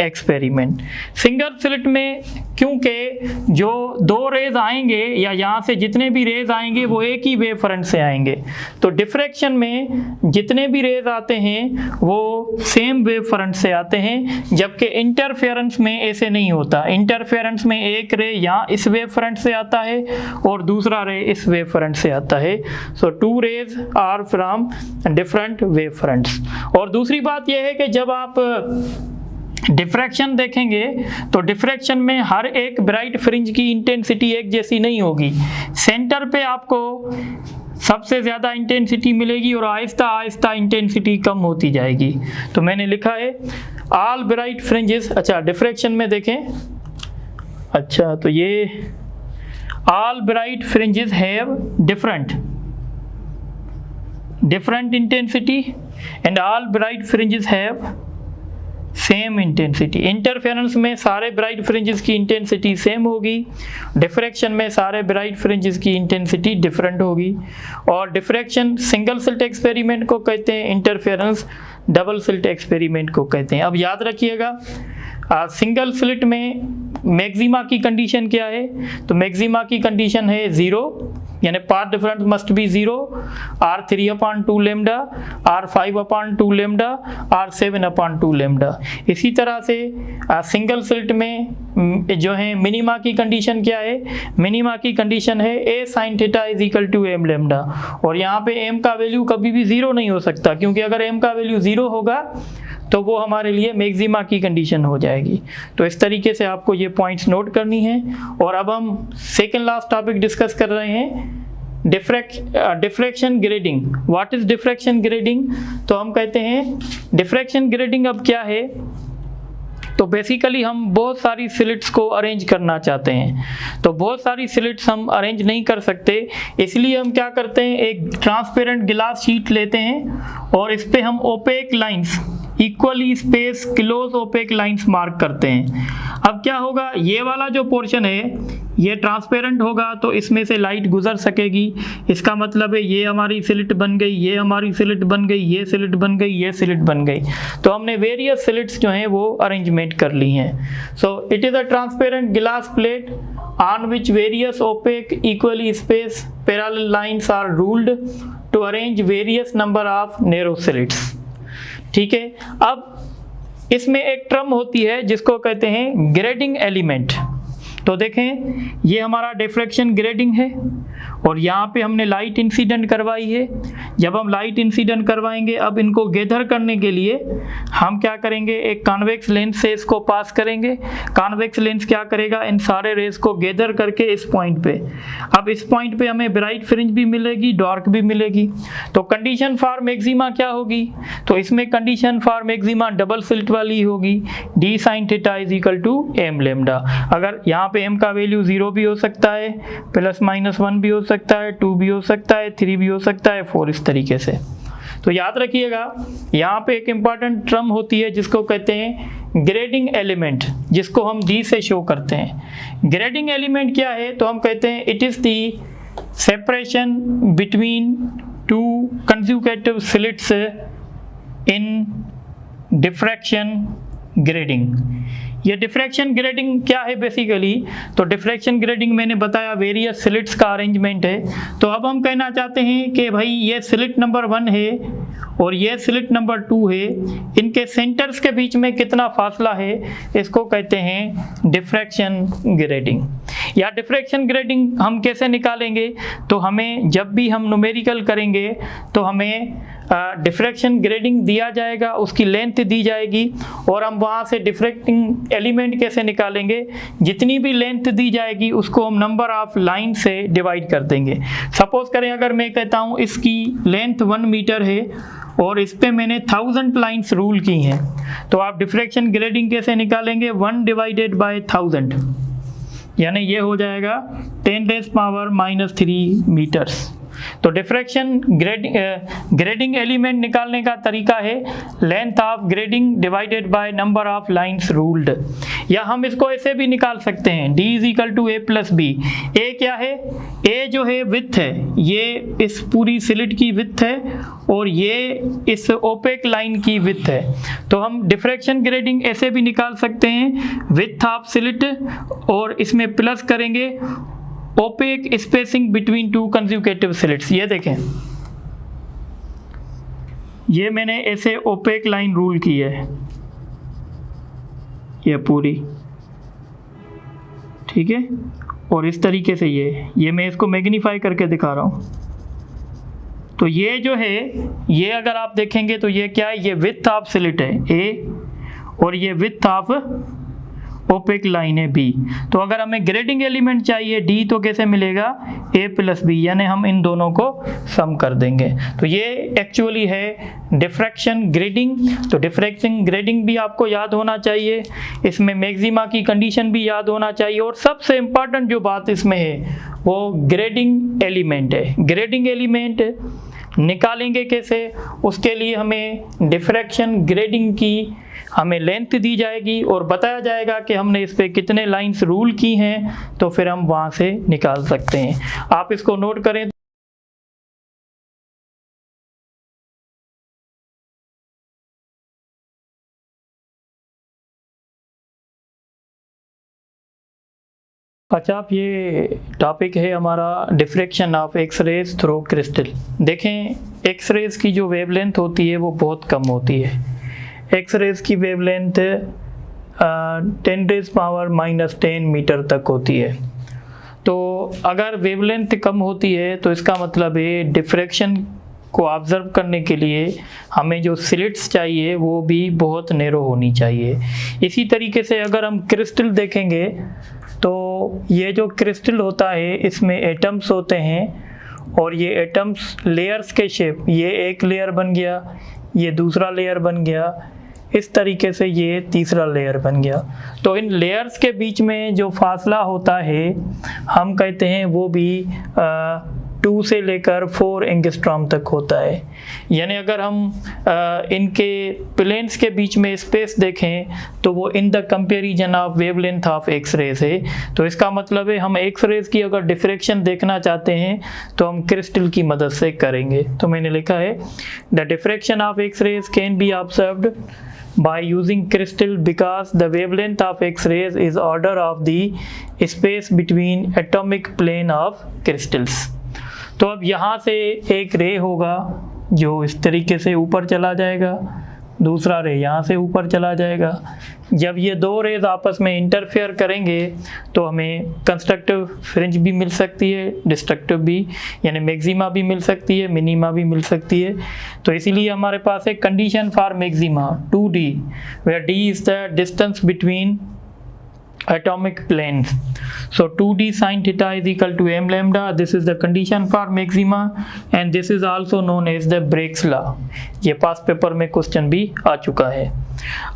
experiment. Single slit में क्योंकि जो दो रेज आएंगे या यहाँ से जितने भी रेज आएंगे वो एक ही वेव फ्रंट से आएंगे, तो डिफ्रैक्शन में जितने भी रेज आते हैं वो सेम वेव फ्रंट से आते हैं, जबकि इंटरफेरेंस में ऐसे नहीं होता। इंटरफेरेंस में एक रे यहाँ इस वेव फ्रंट से आता है और दूसरा रे इस वेव फ्रंट से आता है। So two rays are from different wave fronts. और दूसरी बात यह है कि जब आप डिफ्रैक्शन देखेंगे तो डिफ्रैक्शन में हर एक ब्राइट फ्रिंज की इंटेंसिटी एक जैसी नहीं होगी। सेंटर पे आपको सबसे ज़्यादा इंटेंसिटी मिलेगी और आहिस्ता आहिस्ता इंटेंसिटी कम होती जाएगी। तो मैंने लिखा है ऑल ब्राइट फ्रिंजेस। अच्छा, डिफ्रैक्शन में देखें, अच्छा तो ये all bright fringes have different intensity and all bright fringes have same intensity. Interference में सारे ब्राइट फ्रिंजेस की इंटेंसिटी सेम होगी, डिफ्रैक्शन में सारे ब्राइट फ्रिंजेस की इंटेंसिटी डिफरेंट होगी। और डिफ्रैक्शन सिंगल स्लिट एक्सपेरिमेंट को कहते हैं, इंटरफेरेंस डबल स्लिट एक्सपेरिमेंट को कहते हैं। अब याद रखिएगा सिंगल स्लिट में मैक्सिमा की कंडीशन क्या है, तो मैक्सिमा की कंडीशन है 0, यानी path difference must be 0, R3/2 lambda, R5/2 lambda, R7/2 lambda. इसी तरह से सिंगल स्लिट में जो है मिनिमा की कंडीशन क्या है, मिनिमा की कंडीशन है A sin theta is equal to M lambda. और यहाँ पे M का वैल्यू कभी भी 0 नहीं हो सकता, क्योंकि अगर M का वैल्यू 0 होगा तो वो हमारे लिए मैक्सिमा की कंडीशन हो जाएगी। तो इस तरीके से आपको ये पॉइंट्स नोट करनी है। और अब हम सेकेंड लास्ट टॉपिक डिस्कस कर रहे हैं, diffraction grading. What is diffraction grading? तो हम कहते हैं डिफ्रैक्शन ग्रेडिंग अब क्या है, तो बेसिकली हम बहुत सारी स्लिट्स को अरेंज करना चाहते हैं, तो बहुत सारी स्लिट्स हम अरेंज नहीं कर सकते, इसलिए हम क्या करते हैं, एक ट्रांसपेरेंट गिलास शीट लेते हैं और इस पे हम opaque lines, equally space close opaque lines mark करते हैं। अब क्या होगा, ये वाला जो पोर्शन है ये ट्रांसपेरेंट होगा तो इसमें से लाइट गुजर सकेगी। इसका मतलब है ये हमारी स्लिट बन गई, ये हमारी स्लिट बन गई, ये स्लिट बन गई, ये स्लिट बन गई। तो हमने वेरियस स्लिट्स जो हैं वो अरेंजमेंट कर ली हैं। So it is a transparent गिलास plate on which various opaque equally spaced parallel lines are ruled to arrange various number of narrow slits। ठीक है, अब इसमें एक टर्म होती है जिसको कहते हैं ग्रेडिंग एलिमेंट। तो देखें ये हमारा डिफ्रैक्शन ग्रेडिंग है और यहाँ पे हमने लाइट इंसिडेंट करवाई है। जब हम लाइट इंसिडेंट करवाएंगे, अब इनको गैदर करने के लिए हम क्या करेंगे, एक कॉन्वेक्स लेंस से इसको पास करेंगे। कॉन्वेक्स लेंस क्या करेगा, इन सारे रेज को गैदर करके इस पॉइंट पे, अब इस पॉइंट पे हमें ब्राइट फ्रिंज भी मिलेगी, डार्क भी मिलेगी। तो कंडीशन फॉर मैक्सिमा क्या होगी, तो इसमें condition for maxima double slit वाली होगी, D sin theta is equal to M lambda. अगर यहाँ पे M का वैल्यू 0 भी हो सकता है, +-1 भी हो सकता है, 2 भी हो सकता है, 3 भी हो सकता है, 4 इस तरीके से। तो याद रखिएगा यहाँ पे एक इम्पॉर्टेंट टर्म होती है जिसको कहते हैं ग्रेडिंग एलिमेंट, जिसको हम D से शो करते हैं। ग्रेडिंग एलिमेंट क्या है, तो हम कहते हैं it is the separation between two consecutive slits in diffraction grading. ये डिफ्रैक्शन ग्रेडिंग क्या है बेसिकली, तो डिफ्रैक्शन ग्रेडिंग मैंने बताया वेरियस स्लिट्स का अरेंजमेंट है। तो अब हम कहना चाहते हैं कि भाई ये स्लिट नंबर 1 है और ये स्लिट नंबर 2 है, इनके सेंटर्स के बीच में कितना फासला है, इसको कहते हैं डिफ्रैक्शन ग्रेडिंग। या डिफ्रैक्शन ग्रेडिंग हम कैसे निकालेंगे, तो हमें जब भी हम न्यूमेरिकल करेंगे तो हमें डिफ्रैक्शन ग्रेडिंग दिया जाएगा, उसकी लेंथ दी जाएगी और हम वहाँ से डिफ्रैक्टिंग एलिमेंट कैसे निकालेंगे, जितनी भी लेंथ दी जाएगी उसको हम नंबर ऑफ लाइन से डिवाइड कर देंगे। सपोज करें अगर मैं कहता हूँ इसकी लेंथ 1 मीटर है और इस पे मैंने 1000 लाइन्स रूल की हैं, तो आप डिफ्रैक्शन ग्रेडिंग कैसे निकालेंगे? 1 डिवाइडेड बाय 1000, यानी ये हो जाएगा 10⁻³ मीटर्स। तो डिफ्रैक्शन ग्रेडिंग एलिमेंट निकालने का तरीका है length of grading divided by number of lines ruled, या हम इसको ऐसे भी निकाल सकते हैं D = A+B। A क्या है? A जो है विड्थ है, ये इस पूरी स्लिट की विड्थ है और ये इस ओपेक लाइन की विड्थ है। तो हम डिफ्रैक्शन ग्रेडिंग ऐसे भी निकाल सकते हैं, विड्थ ऑफ स्लिट और इसमें प्लस करेंगे opaque spacing between 2 consecutive slits. ये देखें, ये मैंने ऐसे ओपेक लाइन रूल की है, ये पूरी, ठीक है, और इस तरीके से ये मैं इसको मैग्नीफाई करके दिखा रहा हूँ। तो ये जो है, ये अगर आप देखेंगे तो ये क्या है? ये विड्थ ऑफ स्लिट है A और ये विड्थ ऑफ ओपेक लाइन है B। तो अगर हमें ग्रेडिंग एलिमेंट चाहिए D, तो कैसे मिलेगा? A+B, यानी हम इन दोनों को सम कर देंगे। तो ये एक्चुअली है डिफ्रैक्शन ग्रेडिंग। तो डिफ्रैक्शन ग्रेडिंग भी आपको याद होना चाहिए, इसमें मैक्सिमा की कंडीशन भी याद होना चाहिए, और सबसे इम्पॉर्टेंट जो बात इसमें है वो ग्रेडिंग एलिमेंट है। ग्रेडिंग एलिमेंट निकालेंगे कैसे? उसके लिए हमें डिफ्रैक्शन ग्रेडिंग की हमें लेंथ दी जाएगी और बताया जाएगा कि हमने इस पे कितने लाइंस रूल की हैं, तो फिर हम वहाँ से निकाल सकते हैं। आप इसको नोट करें। अच्छा, आप ये टॉपिक है हमारा diffraction of X rays through crystal. देखें, एक्स रेज की जो वेवलेंथ होती है वो बहुत कम होती है। एक्स रेज की वेवलेंथ 10⁻⁻10 मीटर तक होती है। तो अगर वेवलेंथ कम होती है तो इसका मतलब है डिफ्रैक्शन को ऑब्ज़र्व करने के लिए हमें जो स्लिट्स चाहिए वो भी बहुत नैरो होनी चाहिए। इसी तरीके से अगर हम क्रिस्टल देखेंगे तो ये जो क्रिस्टल होता है इसमें एटम्स होते हैं, और ये एटम्स लेयर्स के शेप, ये एक लेयर बन गया, ये दूसरा लेयर बन गया, इस तरीके से ये तीसरा लेयर बन गया। तो इन लेयर्स के बीच में जो फासला होता है हम कहते हैं वो भी 2 से लेकर 4 एंगस्ट्रॉम तक होता है। यानी अगर हम इनके प्लेन्स के बीच में स्पेस देखें तो वो in the comparison of wavelength of X rays है। तो इसका मतलब है हम एक्स रेज की अगर डिफ्रैक्शन देखना चाहते हैं तो हम क्रिस्टल की मदद से करेंगे। तो मैंने लिखा है the diffraction of X rays can B observed by using crystal because the wavelength of X-rays is order of the space between atomic plane of crystals। तो अब यहाँ से एक रे होगा जो इस तरीके से ऊपर चला जाएगा, दूसरा रे यहाँ से ऊपर चला जाएगा। जब ये दो रेज आपस में इंटरफेयर करेंगे तो हमें कंस्ट्रक्टिव फ्रिंज भी मिल सकती है, डिस्ट्रक्टिव भी, यानी मैक्सिमा भी मिल सकती है, मिनिमा भी मिल सकती है। तो इसीलिए हमारे पास एक condition for maxima 2D, where D is the distance between atomic planes. So 2D sin theta is equal to m lambda. This is the condition for maxima and this is also known as the Brake's law। ये पास paper में question भी आ चुका है।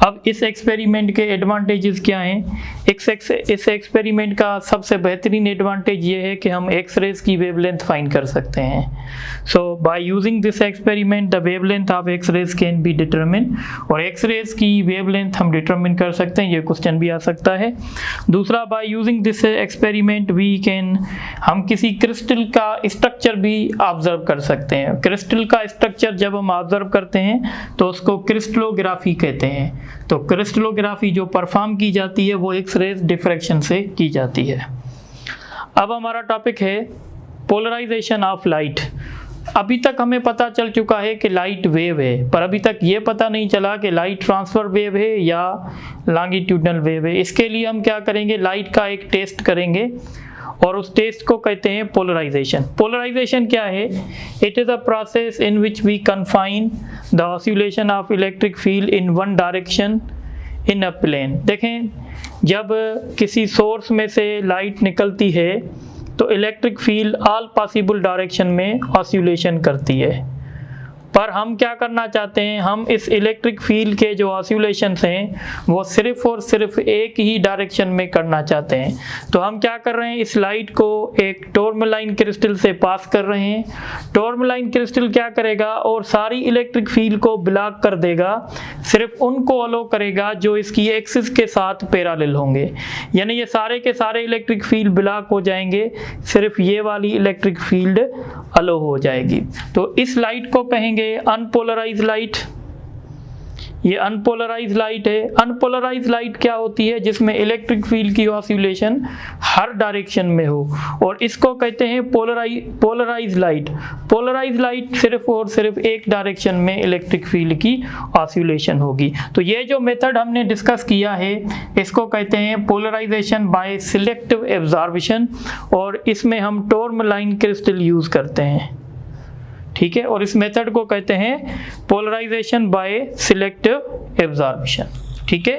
अब इस experiment के advantages क्या हैं? इस एक्सपेरिमेंट का सबसे बेहतरीन एडवांटेज ये है कि हम एक्स रेज की वेवलेंथ फाइंड कर सकते हैं। So by using this experiment the wavelength of X rays can be determine, और एक्स रेज की वेवलेंथ हम डिटरमिन कर सकते हैं। ये क्वेश्चन भी आ सकता है। दूसरा, by using this experiment we can, हम किसी क्रिस्टल का स्ट्रक्चर भी ऑब्जर्व कर सकते हैं। क्रिस्टल का स्ट्रक्चर जब हम ऑब्जर्व करते हैं तो उसको क्रिस्टलोग्राफी कहते हैं। तो क्रिस्टलोग्राफी जो परफॉर्म की जाती है वो एक्स रेज डिफ्रैक्शन से की जाती है। अब हमारा टॉपिक है पोलराइजेशन ऑफ लाइट। अभी तक हमें पता चल चुका है कि लाइट वेव है, पर अभी तक ये पता नहीं चला कि लाइट ट्रांसफर वेव है या लॉन्गिट्यूडनल वेव है। इसके लिए हम क्या करेंगे, लाइट का एक टेस्ट करेंगे और उस टेस्ट को कहते हैं पोलराइजेशन। पोलराइजेशन क्या है? It is a process in which we confine the oscillation of electric field in one direction in a plane. देखें, जब किसी सोर्स में से लाइट निकलती है तो electric field all possible direction में ऑसिलेशन करती है, पर हम क्या करना चाहते हैं, हम इस इलेक्ट्रिक फील्ड के जो ऑसिलेशंस हैं वो सिर्फ और सिर्फ एक ही डायरेक्शन में करना चाहते हैं। तो हम क्या कर रहे हैं, इस लाइट को एक टूरमैलाइन क्रिस्टल से पास कर रहे हैं। टूरमैलाइन क्रिस्टल क्या करेगा, और सारी इलेक्ट्रिक फील्ड को ब्लॉक कर देगा, सिर्फ उनको अलो करेगा जो इसकी एक्सिस के साथ पैरेलल होंगे। यानी ये सारे के सारे इलेक्ट्रिक फील्ड ब्लॉक हो जाएंगे, सिर्फ ये वाली इलेक्ट्रिक फील्ड अलो हो जाएगी। तो इस लाइट को कहेंगे अनपोलराइज लाइट। ये अनपोलराइज लाइट है। अनपोलराइज लाइट क्या होती है, जिसमें इलेक्ट्रिक फील्ड की ऑसिलेशन हर डायरेक्शन में हो, और इसको कहते हैं पोलराइज लाइट। पोलराइज लाइट सिर्फ और सिर्फ एक डायरेक्शन में इलेक्ट्रिक फील्ड की ऑसिलेशन होगी। तो ये जो मेथड हमने डिस्कस किया है इसको कहते हैं पोलराइजेशन बाय सिलेक्टिव एब्जॉर्प्शन, और इसमें हम टूरमैलाइन क्रिस्टल यूज करते हैं, ठीक है। और इस मेथड को कहते हैं पोलराइजेशन बाय सिलेक्टिव एब्जॉर्प्शन, ठीक है।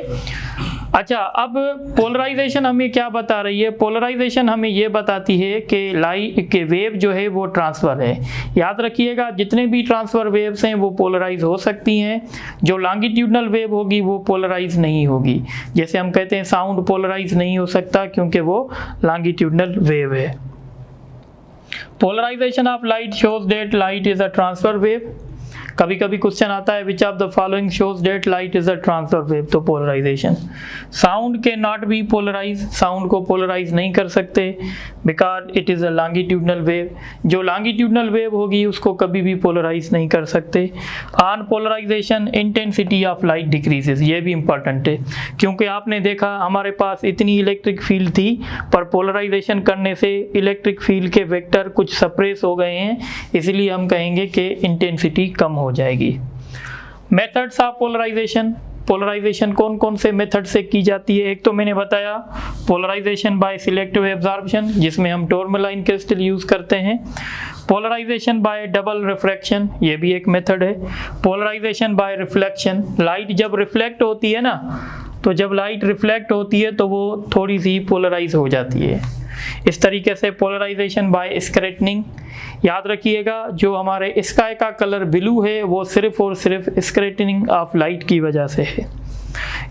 अच्छा, अब पोलराइजेशन हमें क्या बता रही है, पोलराइजेशन हमें ये बताती है कि लाइट के वेव जो है वो ट्रांसफ़र है। याद रखिएगा, जितने भी ट्रांसफ़र वेव्स हैं वो पोलराइज हो सकती हैं। जो लॉन्गिट्यूडनल वेव होगी वो पोलराइज नहीं होगी। जैसे हम कहते हैं साउंड पोलराइज नहीं हो सकता क्योंकि वो लॉन्गिट्यूडनल वेव है। Polarisation of light shows that light is a transverse wave. कभी कभी क्वेश्चन आता है which of the following shows that light is a transverse wave, तो पोलराइजेशन। साउंड के नॉट बी पोलराइज, साउंड को पोलराइज नहीं कर सकते because it is a longitudinal wave. जो लॉन्गिट्यूडनल वेव होगी उसको कभी भी पोलराइज नहीं कर सकते। On polarisation intensity of light decreases, ये भी इंपॉर्टेंट है क्योंकि आपने देखा हमारे पास इतनी इलेक्ट्रिक फील्ड थी पर पोलराइजेशन करने से इलेक्ट्रिक फील्ड के वेक्टर कुछ सप्रेस हो गए हैं, इसलिए हम कहेंगे कि इंटेंसिटी कम हो जाएगी। मेथड्स ऑफ पोलराइजेशन, पोलराइजेशन कौन कौन से मेथड से की जाती है। एक तो मैंने बताया पोलराइजेशन बाय सिलेक्टिव एब्जॉर्प्शन, जिसमें हम टूरमैलाइन क्रिस्टल यूज करते हैं। पोलराइजेशन बाय डबल रिफ्रैक्शन, ये भी एक मेथड है। पोलराइजेशन बाय रिफ्लेक्शन, लाइट जब रिफ्लेक्ट होती है ना, तो जब लाइट रिफ्लेक्ट होती है तो वो थोड़ी सी पोलराइज हो जाती है। इस तरीके से पोलराइजेशन बाय स्क्रैटनिंग, याद रखिएगा जो हमारे स्काई का कलर ब्लू है वो सिर्फ और सिर्फ स्क्रैटनिंग ऑफ लाइट की वजह से है।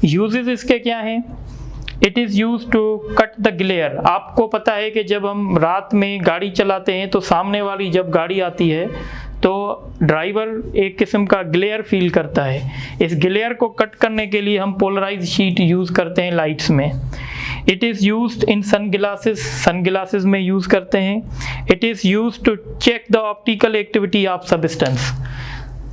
यूजेस इसके क्या हैं, it is use to cut the glare. आपको पता है कि जब हम रात में गाड़ी चलाते हैं तो सामने वाली जब गाड़ी आती है तो ड्राइवर एक किस्म का ग्लेयर फील करता है। इस ग्लेयर को कट करने के लिए हम पोलराइज शीट यूज़ करते हैं लाइट्स में। It is used in sunglasses, sunglasses में यूज़ करते हैं। It is used to check the optical activity of substance.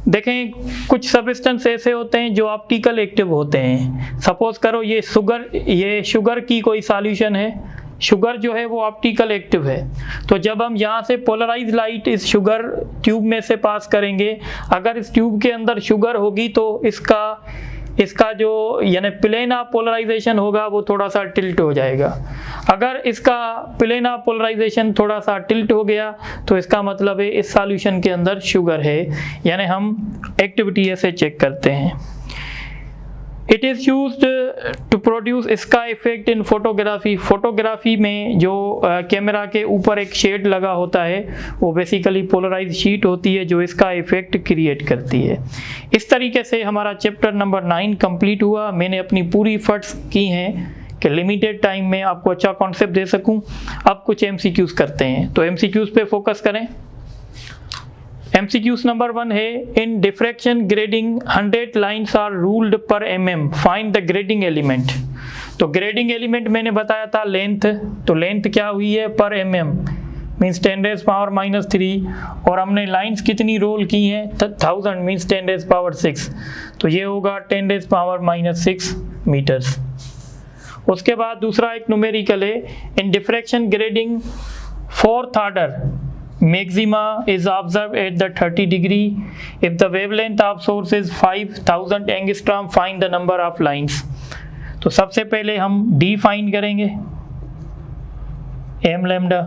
देखें कुछ सब्सटेंस ऐसे होते हैं जो ऑप्टिकल एक्टिव होते हैं। सपोज करो ये शुगर की कोई सॉल्यूशन है, शुगर जो है वो ऑप्टिकल एक्टिव है, तो जब हम यहाँ से पोलराइज लाइट इस शुगर ट्यूब में से पास करेंगे, अगर इस ट्यूब के अंदर शुगर होगी तो इसका जो यानी प्लेन ऑफ पोलराइजेशन होगा वो थोड़ा सा टिल्ट हो जाएगा। अगर इसका प्लेन ऑफ पोलराइजेशन थोड़ा सा टिल्ट हो गया तो इसका मतलब है इस सॉल्यूशन के अंदर शुगर है, यानी हम एक्टिविटी ऐसे चेक करते हैं। It is used to produce sky effect in photography. Photography में जो कैमरा के ऊपर एक शेड लगा होता है वो बेसिकली पोलराइज शीट होती है जो इसका इफेक्ट क्रिएट करती है। इस तरीके से हमारा चैप्टर नंबर 9 कंप्लीट हुआ। मैंने अपनी पूरी एफर्ट्स की हैं कि लिमिटेड टाइम में आपको अच्छा कॉन्सेप्ट दे सकूं। अब कुछ MCQs करते हैं, तो MCQs पे फोकस करें। MCQs नंबर 1 है, in diffraction grating 100 lines are ruled per mm, find the grating element. तो ग्रेडिंग एलिमेंट मैंने बताया था लेंथ, तो लेंथ क्या हुई है पर mm मीन्स 10⁻³ और हमने लाइन्स कितनी रोल की हैं 1000 मीन्स 10⁻⁶, तो ये होगा 10⁻⁻6 मीटर्स। उसके बाद दूसरा एक न्यूमेरिकल है, in diffraction grating 4th order maxima is observed at the 30 degree. If the wavelength of source is 5000 angstrom, find the number of lines. तो सबसे पहले हम D फाइंड करेंगे, m लैम्डा।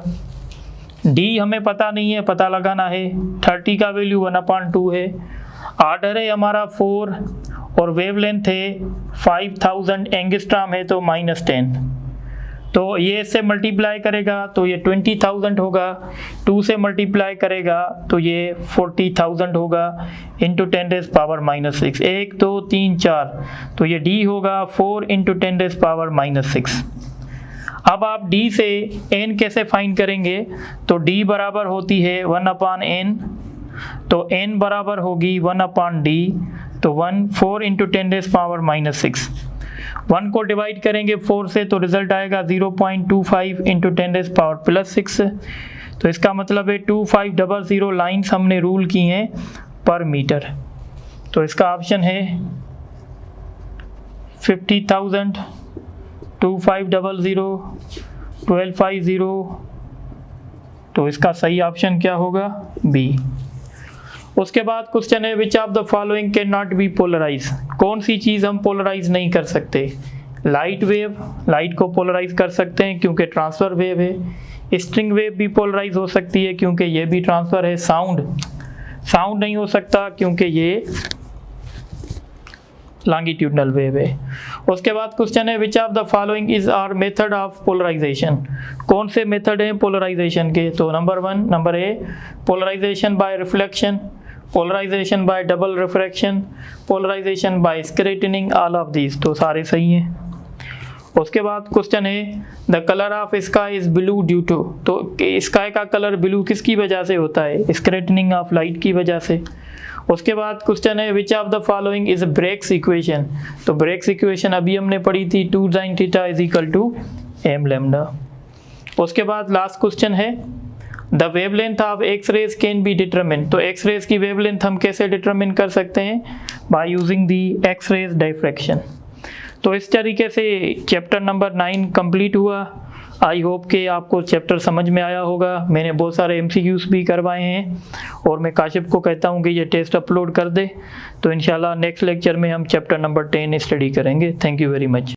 D हमें पता नहीं है, पता लगाना है। 30 का वैल्यू 1/2 है। ऑर्डर है हमारा 4 और वेवलेंथ है 5000 एंगस्ट्रॉम है तो -10, तो ये इससे मल्टीप्लाई करेगा तो ये 20,000 होगा, 2 से मल्टीप्लाई करेगा तो ये 40,000 होगा, इंटू 10⁻⁻6, 1 2 3 4, तो ये d होगा 4 इंटू 10⁻⁻6। अब आप d से n कैसे फाइंड करेंगे, तो d बराबर होती है 1/n, तो n बराबर होगी 1/d, तो 4 इंटू 10⁻⁻6। 1 को डिवाइड करेंगे 4 से तो रिजल्ट आएगा 0.25 इंटू 10⁻+6। तो इसका मतलब है 2500 लाइन्स हमने रूल की हैं पर मीटर। तो इसका ऑप्शन है 50,000, 2500, 1250। तो इसका सही ऑप्शन क्या होगा, बी। उसके बाद क्वेश्चन है which of the following can not be polarise. कौन सी चीज़ हम पोलराइज नहीं कर सकते। लाइट वेव, लाइट को पोलराइज कर सकते हैं क्योंकि ट्रांसफर वेव है। स्ट्रिंग वेव भी पोलराइज हो सकती है क्योंकि ये भी ट्रांसफर है। साउंड नहीं हो सकता क्योंकि ये लॉन्गिट्यूडनल वेव है। उसके बाद क्वेश्चन है which of the following is or method of polarization. कौन से मेथड हैं पोलराइजेशन के, तो number A polarization by reflection, polarization by double refraction, polarization by scattering, all of these, तो सारे सही हैं। उसके बाद क्वेश्चन है the colour of sky is blue due to, तो स्काई का कलर ब्लू किसकी वजह से होता है, स्क्रूटिनिंग ऑफ लाइट की वजह से। उसके बाद क्वेश्चन है which of the following is Bragg's equation, तो ब्रेक्स इक्वेशन अभी हमने पढ़ी थी 2 sin theta is equal to m lambda. उसके बाद लास्ट क्वेश्चन है the wavelength of X rays can be determine, तो एक्स रेज की वेवलेंथ हम कैसे डिटरमिन कर सकते हैं, by using the X rays diffraction. तो इस तरीके से चैप्टर नंबर 9 कंप्लीट हुआ। आई होप कि आपको चैप्टर समझ में आया होगा। मैंने बहुत सारे MCQs भी करवाए हैं और मैं काशिफ को कहता हूं कि ये टेस्ट अपलोड कर दे। तो इंशाल्लाह नेक्स्ट लेक्चर में हम चैप्टर नंबर 10 स्टडी करेंगे। Thank you very much.